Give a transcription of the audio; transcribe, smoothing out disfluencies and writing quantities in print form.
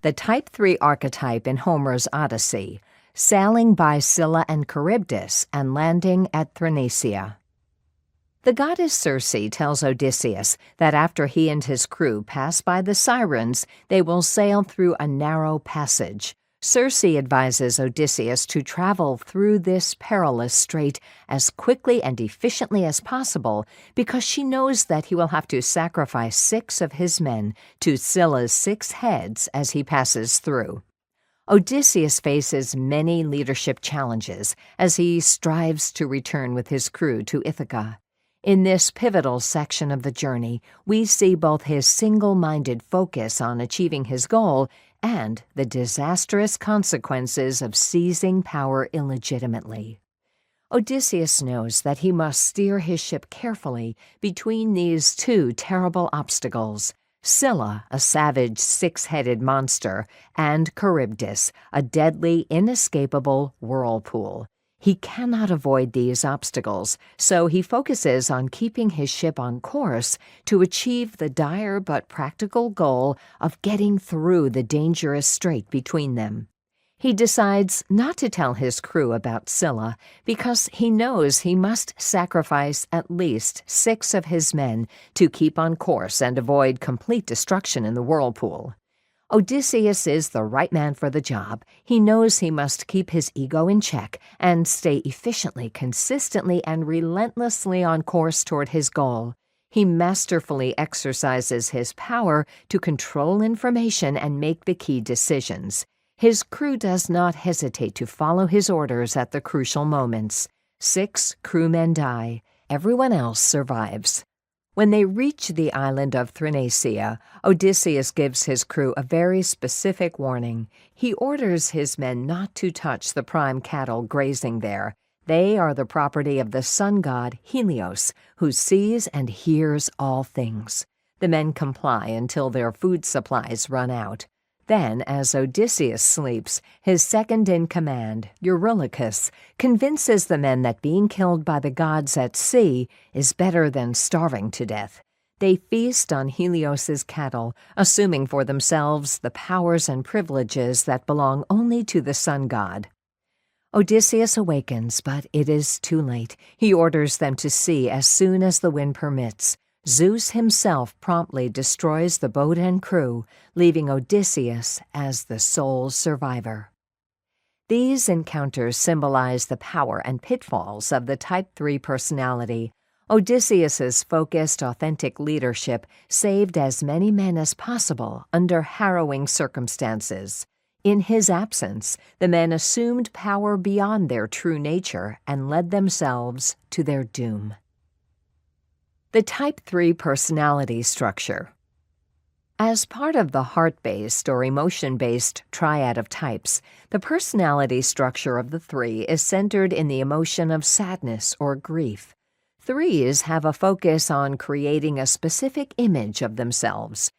The Type 3 archetype in Homer's Odyssey, sailing by Scylla and Charybdis and landing at Thrinacia. The goddess Circe tells Odysseus that after he and his crew pass by the Sirens, they will sail through a narrow passage. Circe advises Odysseus to travel through this perilous strait as quickly and efficiently as possible because she knows that he will have to sacrifice 6 of his men to Scylla's 6 heads as he passes through. Odysseus faces many leadership challenges as he strives to return with his crew to Ithaca. In this pivotal section of the journey, we see both his single-minded focus on achieving his goal and the disastrous consequences of seizing power illegitimately. Odysseus knows that he must steer his ship carefully between these 2 terrible obstacles: Scylla, a savage 6-headed monster, and Charybdis, a deadly, inescapable whirlpool. He cannot avoid these obstacles, so he focuses on keeping his ship on course to achieve the dire but practical goal of getting through the dangerous strait between them. He decides not to tell his crew about Scylla because he knows he must sacrifice at least 6 of his men to keep on course and avoid complete destruction in the whirlpool. Odysseus is the right man for the job. He knows he must keep his ego in check and stay efficiently, consistently, and relentlessly on course toward his goal. He masterfully exercises his power to control information and make the key decisions. His crew does not hesitate to follow his orders at the crucial moments. 6 crewmen die. Everyone else survives. When they reach the island of Thrinacia, Odysseus gives his crew a very specific warning. He orders his men not to touch the prime cattle grazing there. They are the property of the sun god Helios, who sees and hears all things. The men comply until their food supplies run out. Then, as Odysseus sleeps, his second-in-command, Eurylochus, convinces the men that being killed by the gods at sea is better than starving to death. They feast on Helios's cattle, assuming for themselves the powers and privileges that belong only to the sun god. Odysseus awakens, but it is too late. He orders them to sea as soon as the wind permits. Zeus himself promptly destroys the boat and crew, leaving Odysseus as the sole survivor. These encounters symbolize the power and pitfalls of the Type 3 personality. Odysseus's focused, authentic leadership saved as many men as possible under harrowing circumstances. In his absence, the men assumed power beyond their true nature and led themselves to their doom. The Type 3 personality structure. As part of the heart-based or emotion-based triad of types, the personality structure of the 3 is centered in the emotion of sadness or grief. 3s have a focus on creating a specific image of themselves,